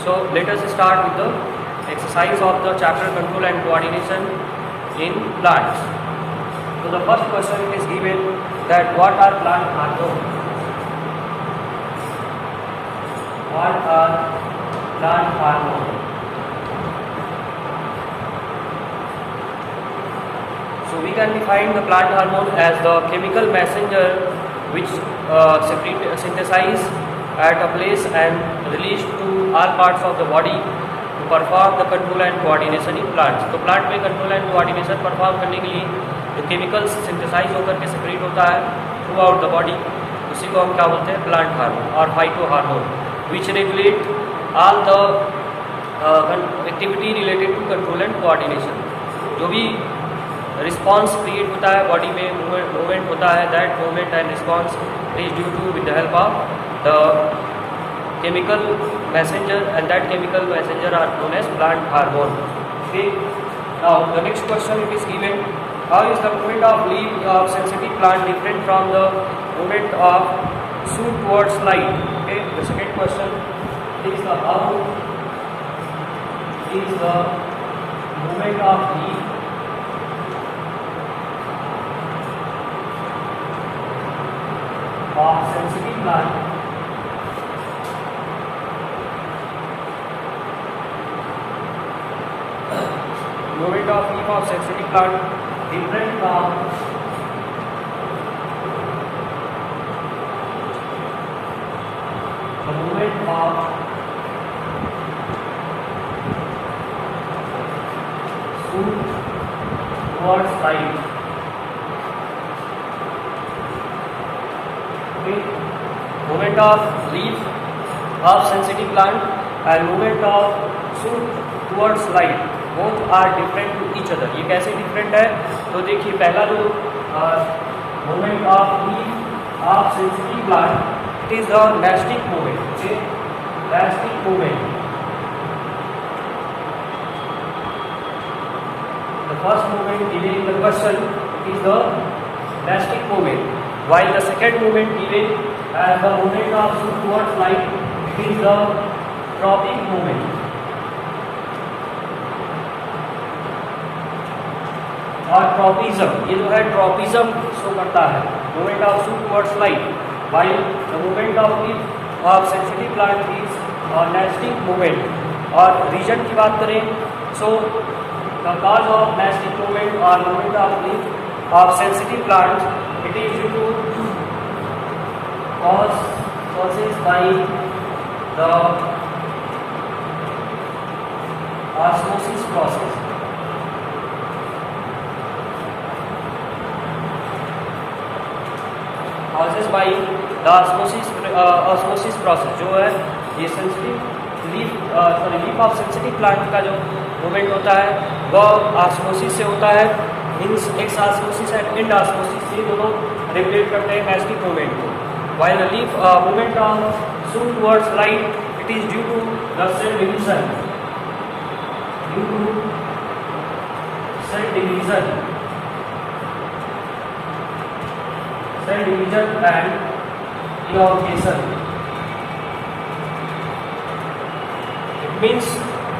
So let us start with the exercise of the chapter control and coordination in plants. So the first question is given that what are plant hormones? What are plant hormones? So we can define the plant hormone as the chemical messenger which synthesize at a place and released to all parts of the body to perform the control and coordination in plants. तो plant में control and coordination perform करने के लिए जो chemicals synthesise होकर के separate होता है थ्रू आउट द बॉडी, उसी को हम क्या बोलते हैं? प्लांट हार्मोन और phytohormone which regulate all the activity related to control and coordination. जो भी रिस्पॉन्स क्रिएट होता है बॉडी में, मूवमेंट होता है, that movement and response is due to with the help of the chemical messenger, and that chemical messenger are known as plant hormone. Okay. Now the next question it is given: how is the movement of leaf of sensitive plant different from the movement of shoot towards light? Okay. The second question is how is the movement of leaf of sensitive plant movement of leaf of sensitive plant different from the movement of shoot towards light. Okay. Movement of leaf of sensitive plant and movement of shoot towards light both are different to each other. ये कैसे different है? तो देखिए पहला जो movement of leaf of sensitive plant, it is the nastic movement. Okay, nastic movement. The first movement given in the question is the nastic movement, while the second movement given as the movement of shoot towards light, it is the tropic movement. और tropism, ये जो है tropism show करता है movement of shoot towards light, while the movement of leaf of sensitive plant is nastic movement. और reason की बात करें so the cause of nastic movement और movement of leaf of sensitive plant it is due to causes by the osmosis process. Causes by the osmosis process जो है ये sensitive leaf of sensitive plant का जो movement होता है वह osmosis से होता है. Means x osmosis and and osmosis से दोनों रेगुलेट करते हैं नेस्टिक मूवमेंट को. while the leaf movement of shoot towards light, it is due to the cell division. Due to cell division and elongation. It means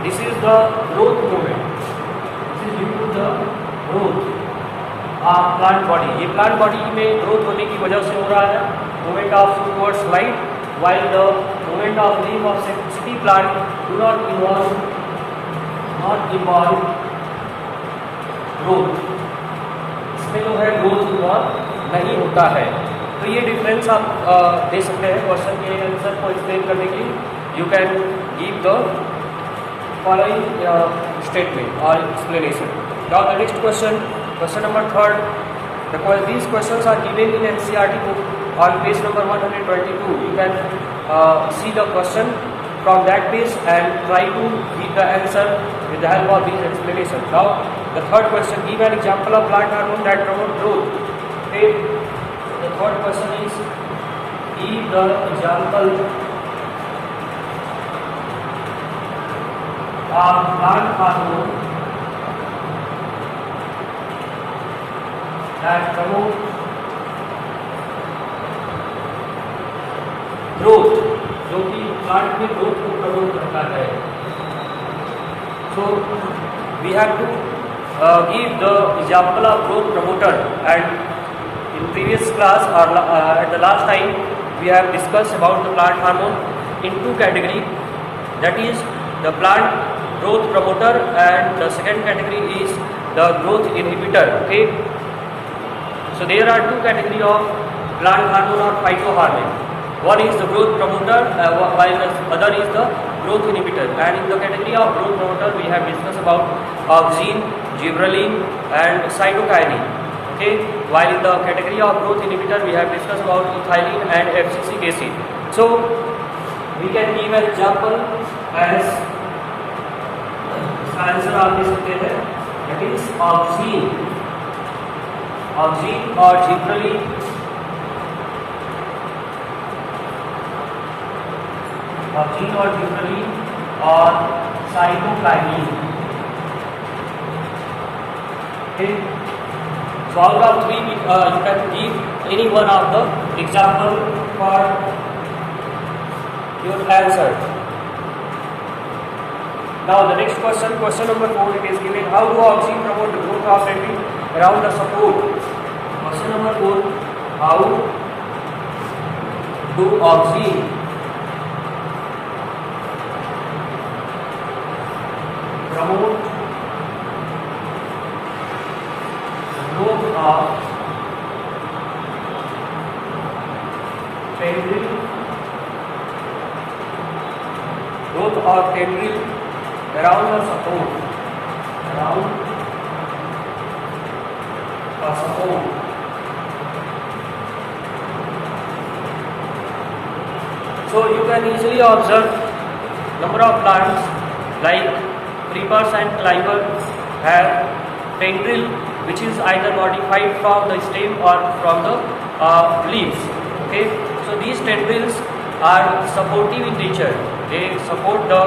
this is the growth movement. This is due to the growth of plant body. ये plant body में growth होने की वजह से हो रहा है movement of shoot towards light, while the movement of leaf of sensitive plant do not involve growth. इसमें जो है growth involve नहीं होता है. तो ये डिफरेंस आप दे सकते हैं क्वेश्चन के आंसर को एक्सप्लेन करने के लिए. You can give the following statement और explanation. Now the next question number 3. These questions are given in NCERT book on page number 122. You can see the question from that page and try to give the answer with the help of these explanations. Now the third question: give an example of plant hormone that promote growth. Okay. The third question is: give the example of plant hormone that promote growth, जो कि plant में growth को promote करता होता है। So we have to give the example of growth promoter, and in previous class or at the last time we have discussed about the plant hormone in two category, that is the plant growth promoter and the second category is the growth inhibitor. Okay, so there are two category of plant hormone or phytohormone. One is the growth promoter while the other is the growth inhibitor, and in the category of growth promoter we have discussed about auxin, gibberellin and cytokinin. Okay, while in the category of growth inhibitor we have discussed about ethylene and abscisic acid. So we can give an example as इसका answer आप दे सकते हैं, that is auxin और gibberellin और cytokinin. Okay, so out of three you can give any one of the example for your answer. Now the next question, question number 4, it is given, how do auxin promote the growth of tendril around the support? Question number 4, how do auxin promote the growth of tendril around the support, So you can easily observe number of plants like creepers and climbers have tendril which is either modified from the stem or from the leaves. Okay, so these tendrils are supportive in nature, they support the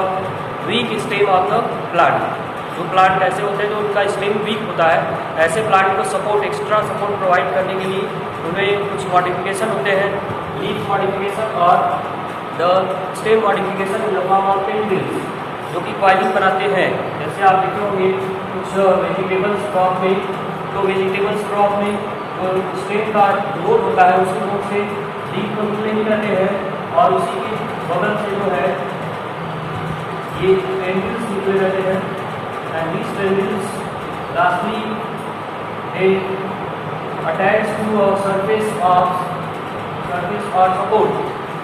weak stem of the plant. जो plant ऐसे होते हैं जो उनका stem week होता है, ऐसे plant को सपोर्ट, एक्स्ट्रा सपोर्ट प्रोवाइड करने के लिए उनमें कुछ मॉडिफिकेशन होते हैं, लीफ मॉडिफिकेशन और the stem modification in the form of tendrils, जो कि कॉइलिंग बनाते हैं। जैसे आप देखे होंगे कुछ वेजिटेबल्स क्रॉप में, तो वेजिटेबल्स क्रॉप में स्टेम का ग्रोथ होता है, उसी ग्रोथ से लीफ को नहीं करते हैं और उसी के बगल से जो है ये टेंड्रिल्स निकले रहते हैं, and these tendrils lastly they attach to a surface or support.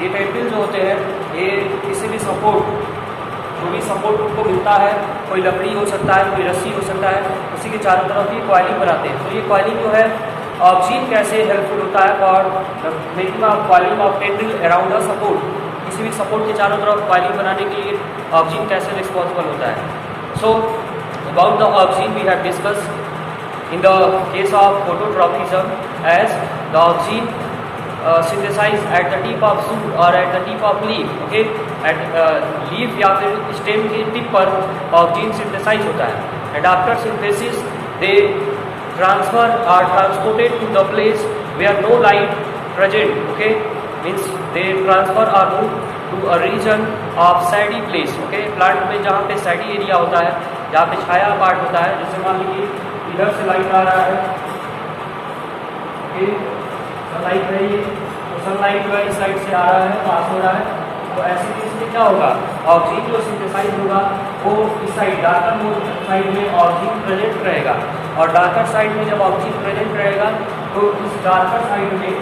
ये टेंड्रिल जो होते हैं ये किसी भी सपोर्ट, जो भी सपोर्ट उनको मिलता है, कोई लकड़ी हो सकता है, कोई रस्सी हो सकता है, उसी के चारों तरफ ये कॉइलिंग बनाते हैं। तो ये कॉइलिंग जो है ऑक्सीजन कैसे हेल्पफुल होता है और making of coiling of tendril around the support, किसी भी सपोर्ट के चारों तरफ कॉइलिंग बनाने के लिए ऑक्सीजन कैसे रिस्पॉन्सिबल होता है। सो about the auxin we have discussed in the case of phototropism as the auxin synthesized at the tip of shoot or at the tip of leaf. Okay, at leaf या फिर stem के tip पर auxin synthesized होता है, and after synthesis they transfer or transported to the place where no light present. Okay, means they transfer or move to a region of shady place. Okay, plant में जहाँ पे shady area होता है, जहाँ पे छाया part होता है, जैसे मान लीजिए इधर से लाइट आ रहा है, ओके, सनलाइट है ये, तो सनलाइट जो है इस साइड से आ रहा है, पास हो रहा है, तो ऐसे केस में क्या होगा, ऑक्सीजन जो सिंथेसाइज होगा वो इस साइड डार्कर मोड साइड में ऑक्सीजन प्रेजेंट रहेगा, और डार्कर साइड में जब ऑक्सीजन प्रेजेंट रहेगा तो इस डार्कर साइड में,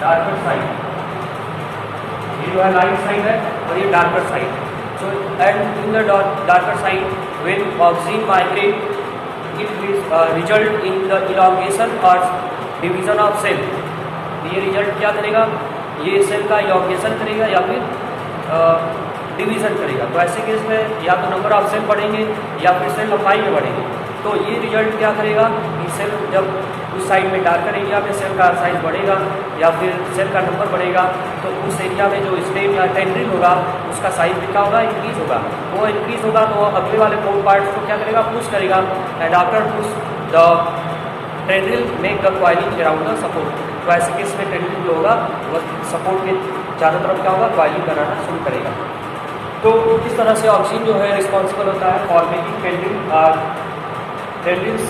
डार्कर साइड ये जो है लाइट साइड है और ये डार्कर साइड है। So and in the darker side, when auxin migrate, it will result in the elongation or division of cell. ये रिजल्ट क्या करेगा, ये सेल का elongation करेगा या फिर डिवीज़न करेगा। तो ऐसे केस में या तो नंबर ऑफ सेल बढ़ेंगे या फिर सेल लंबाई में बढ़ेंगे। तो ये रिजल्ट क्या करेगा कि सेल जब उस साइड में डार्कर एरिया में सेल का साइज बढ़ेगा या फिर सेल का नंबर बढ़ेगा, तो उस एरिया में जो स्टेम या टेंड्रिल होगा उसका साइज भी क्या होगा, इंक्रीज होगा। तो वो इंक्रीज होगा तो अगले वाले कोर पार्ट्स को क्या करेगा, पुश करेगा, and after push the tendril make the coiling around the support. तो ऐसे केस में टेंड्रिल जो होगा वो सपोर्ट के चारों तरफ क्या होगा, कॉइलिंग बनाना शुरू करेगा। तो इस तरह से ऑक्सीजन जो है रिस्पॉन्सिबल होता है for making tendrils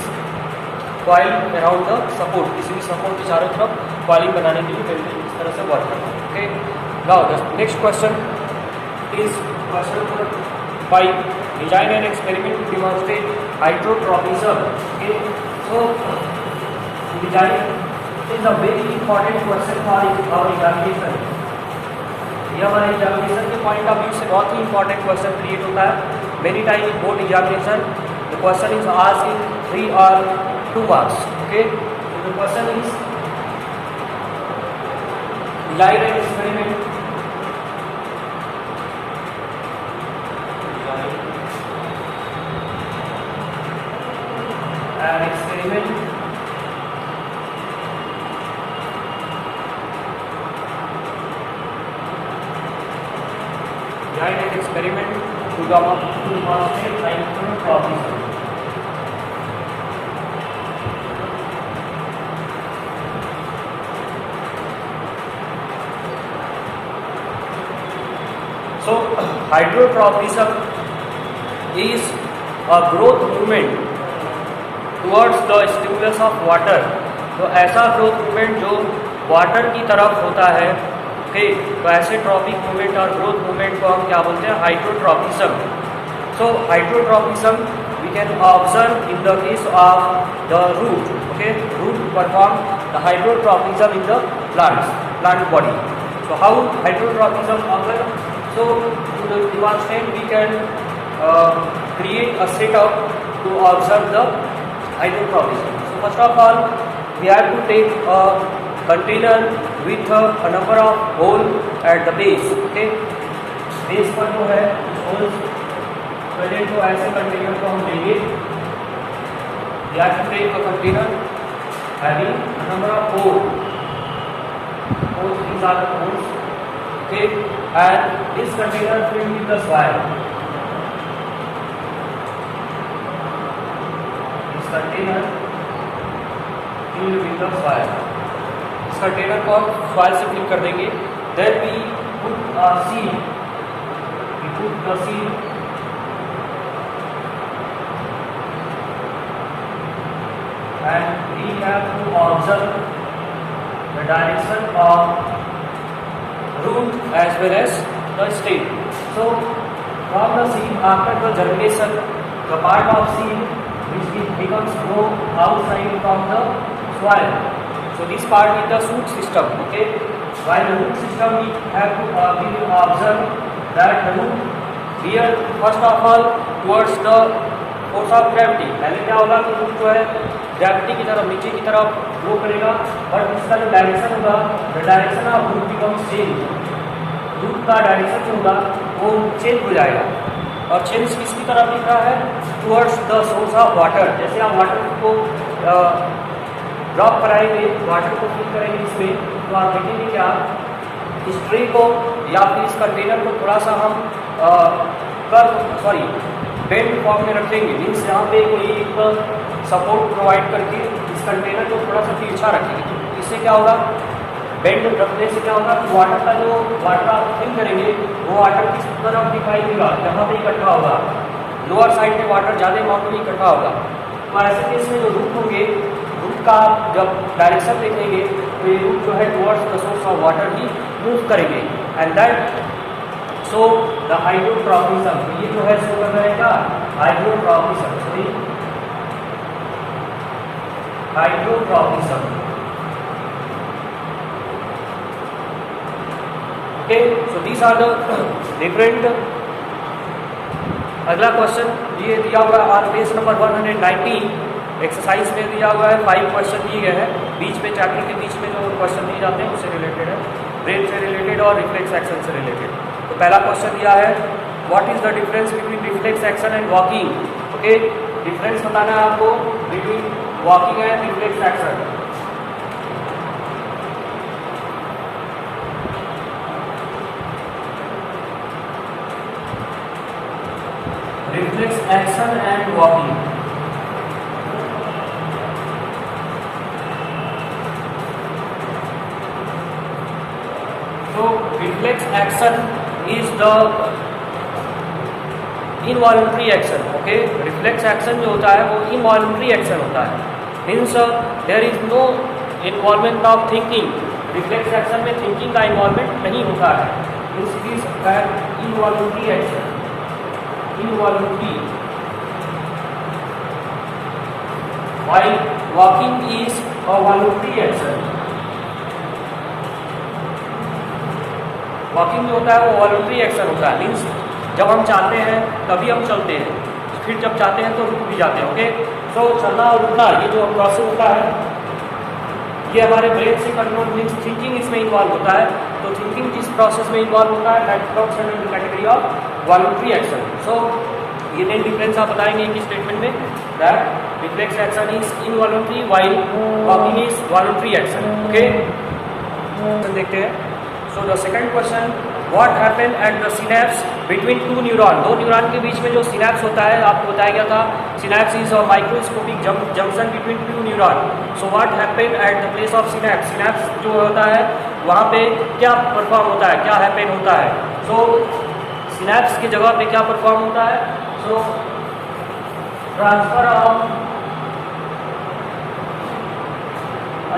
coil around the support, किसी भी सपोर्ट के चारों तरफ कॉइलिंग बनाने के लिए टेंडिल इस तरह से वर्क करता है। Okay, now the next question is question number 5, design an experiment to demonstrate hydrotropism. Okay, so design is a very important question for our examination. ये हमारे एग्जामिनेशन के पॉइंट ऑफ व्यू से बहुत ही इंपॉर्टेंट क्वेश्चन क्रिएट होता है। Many time in board examination the question is asked in 3 और 2 marks. Okay, so the question is design an experiment. Design an experiment to demonstrate hydrotropism. So hydrotropism is a growth movement towards the stimulus of water. तो ऐसा growth movement जो water की तरफ होता है। Okay, तो ऐसे ट्रॉपिक मूवमेंट और ग्रोथ मूवमेंट को हम क्या बोलते हैं, hydrotropism. So hydrotropism we can observe in the case of the root. Okay, root perform the hydrotropism in the plant body. So how hydrotropism occur? So to demonstrate we can create a setup to observe the hydrotropism. So first of all we have to take a container with a number of hole at the base. Okay, base पर जो है holes पहले तो ऐसे container को हम लेंगे। We have to take a container having a number of holes. These are the holes. Okay, and this container filled with the soil. This container filled with the soil. इस container को हम soil से fill कर देंगे। Then we put a seed. We put the seed. And we have to observe the direction of root as well as the stem. So from the seed after the germination, the part of seed which becomes grow outside from the soil. So this part is the shoot system. Okay, while the root system we have to we will observe that the root bear first of all towards the force of gravity. पहले क्या होगा कि root जो है gravity की तरफ नीचे की तरफ ग्रो करेगा, बट इसका जो डायरेक्शन होगा the direction of root becomes change. Root का डायरेक्शन जो होगा वो चेंज हो जाएगा और चेंज किसकी तरफ दिख रहा है, towards the source of water. जैसे आप वाटर को ड्रॉप कराएंगे, वाटर को फिल करेंगे इसमें, तो आप देखेंगे क्या इस ट्रे को या फिर इस कंटेनर को थोड़ा सा हम बेंड फॉर्म में रखेंगे। मीन्स यहाँ पे कोई एक सपोर्ट प्रोवाइड करके इस कंटेनर को थोड़ा सा तिरछा रखेंगे। तो इससे क्या होगा, बेंड रखने से क्या होगा, वाटर का जो वाटर आप फिल करेंगे वो वाटर किस तरफ दिखाई देगा, जहाँ पे इकट्ठा होगा, लोअर साइड में वाटर ज़्यादा अमाउंट में इकट्ठा होगा। तो ऐसे केस में जो रूट होंगे, रूट का जब डायरेक्शन देखेंगे तो ये रूट जो है towards the source of water ही मूव करेंगे। And that so the hydrotropism, ये जो है शो कर रहेगा hydrotropism. Hydrotropism. Okay, so these are the different. अगला क्वेश्चन ये दिया हुआ है ऑन पेज नंबर 119 एक्सरसाइज में दिया हुआ है। 5 क्वेश्चन दिए गए हैं, बीच में चैप्टर के बीच में जो क्वेश्चन दिए जाते हैं उससे रिलेटेड है, ब्रेन से रिलेटेड और रिफ्लेक्स एक्शन से रिलेटेड। तो पहला क्वेश्चन दिया है what is the difference between reflex action and walking. Okay, difference बताना है आपको between walking and reflex action. Reflex action and walking. तो reflex action is the involuntary action. Okay, reflex action जो होता है वो involuntary action होता है. Means there is no involvement of thinking. Reflex action में thinking का involvement नहीं होता है. Means it is an involuntary action. Involuntary. While walking is a voluntary action. Walking जो होता है वो वॉलंटरी एक्शन होता है. मीन्स जब हम चाहते हैं तभी हम चलते हैं, फिर जब चाहते हैं तो रुक भी जाते हैं. ओके, सो चलना और रुकना ये जो प्रोसेस होता है ये हमारे ब्रेन से कंट्रोल. मीन्स थिंकिंग इसमें इन्वॉल्व होता है. तो थिंकिंग जिस प्रोसेस में इन्वॉल्व होता है that comes under the category of voluntary action. So ये मेन डिफरेंस आप बताएंगे कि स्टेटमेंट में that reflex action is involuntary while walking is voluntary action. Okay, देखते हैं. So the second question, what happened at the synapse between two neuron? दो neuron के बीच में जो सिनेप्स होता है आपको बताया गया था. Synapse is a microscopic junction between two neuron. So what happened at the place of synapse? Synapse जो होता है वहाँ पे क्या परफॉर्म होता है, क्या हैपन होता है? सो सिनेप्स की जगह पे क्या परफॉर्म होता है? सो transfer of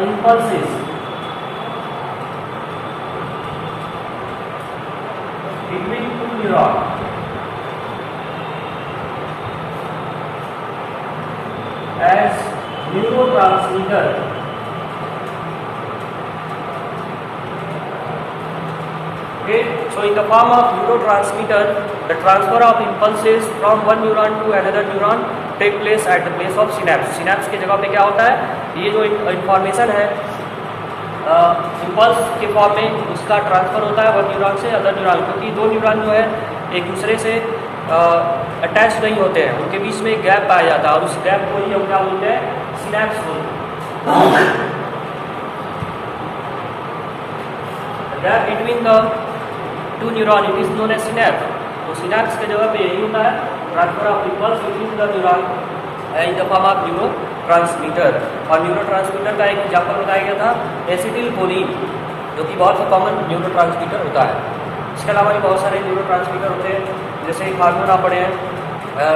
impulses between two neurons as neurotransmitter. Okay, so in the form of neurotransmitter, the transfer of impulses from one neuron to another neuron take place at the place of synapse. synapse की जगह पे क्या होता है? ये जो information है impulse के फॉर्म में उसका ट्रांसफ़र होता है वन न्यूरॉन से अदर न्यूरॉन. क्योंकि दो न्यूरॉन जो है एक दूसरे से अटैच नहीं होते हैं, उनके बीच में एक गैप पाया जाता है और उस गैप को ही हम क्या बोलते हैं? सिनेप्स बोलते हैं. Gap between the two neuron it is known as synapse. तो सिनेप्स के जगह पे यही होता है transfer of impulse between the neuron in the form of neurotransmitter. और न्यूरो ट्रांसमीटर का एक एग्जाम्पल बताया गया था एसिटिल कोलिन, जो कि बहुत कॉमन न्यूरो ट्रांसमीटर होता है. इसके अलावा भी बहुत सारे न्यूरो ट्रांसमीटर होते हैं, जैसे एक हार्मोन आप पढ़े हैं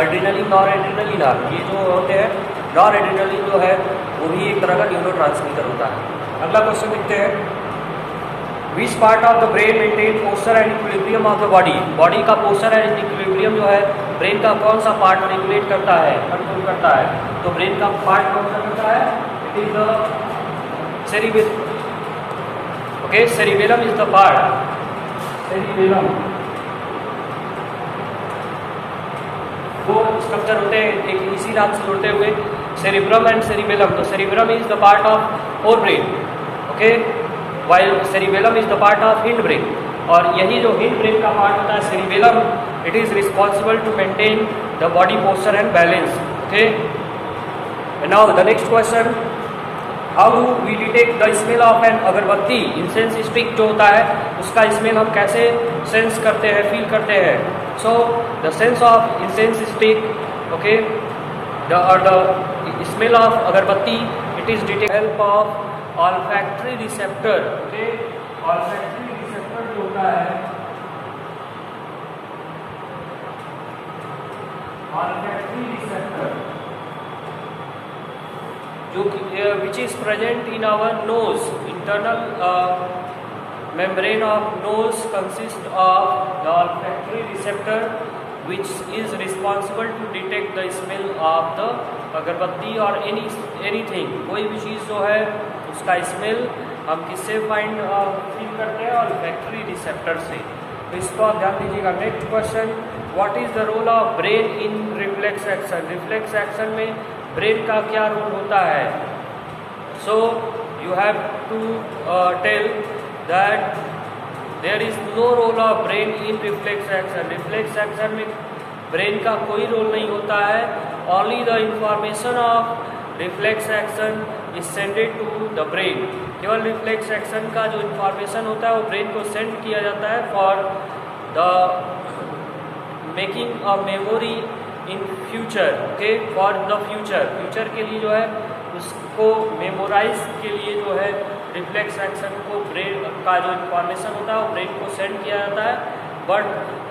एड्रेनलिन, नॉर एड्रेनलिन. ये जो होते हैं नॉर एड्रेनलिन जो है वो भी एक तरह का न्यूरो ट्रांसमीटर होता है. अगला क्वेश्चन देखते हैं. Which part of the brain maintain posture and equilibrium of the body? Body का पोस्चर एंड इक्विलिब्रियम जो है ब्रेन का कौन सा पार्ट रेगुलेट करता है, कंट्रोल करता है? तो ब्रेन का पार्ट कौन सा करता है? It is the cerebellum. Okay, cerebellum is the part. Cerebellum दो स्ट्रक्चर होते हैं एक इसी नाम से जुड़ते हुए, सेरिब्रम एंड सेरिबेलम. तो cerebrum is the part of fore brain. Okay, while cerebellum is the part of hind brain. और यही जो हिंड ब्रेन का पार्ट होता है cerebellum, it is responsible to maintain the body posture and balance. Okay, and now the next question, how do we detect the smell of an अगरबत्ती? Incense stick जो होता है उसका स्मेल हम कैसे सेंस करते हैं, फील करते हैं? So the sense of incense stick, okay, the smell of अगरबत्ती, it is detected with help of olfactory receptor. Okay, olfactory receptor जो होता है olfactory receptor जो which is present in our nose. Internal membrane of nose consists of the olfactory receptor which is responsible to detect the smell of the अगरबत्ती और anything. कोई भी चीज़ जो है उसका स्मेल हम किससे फील करते हैं? olfactory receptor से. तो इसको आप ध्यान दीजिएगा. Next question, what is the role of brain in reflex action? Reflex action में ब्रेन का क्या रोल होता है? So you have to tell that there is no role of brain in reflex action. Reflex action में brain का कोई role नहीं होता है. Only the information of reflex action is sended to the brain. केवल reflex action का जो information होता है वो ब्रेन को सेंड किया जाता है for the making a memory in future. Okay, for the future. Future के लिए जो है उसको मेमोराइज के लिए जो है रिफ्लेक्स एक्शन को ब्रेन का जो इंफॉर्मेशन होता है वो ब्रेन को सेंड किया जाता है, बट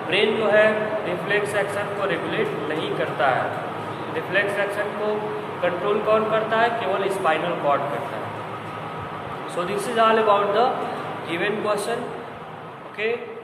ब्रेन जो है रिफ्लेक्स एक्शन को रेगुलेट नहीं करता है। रिफ्लेक्स एक्शन को कंट्रोल कौन करता है? केवल स्पाइनल कॉर्ड करता है। So this is all about the given question. Okay.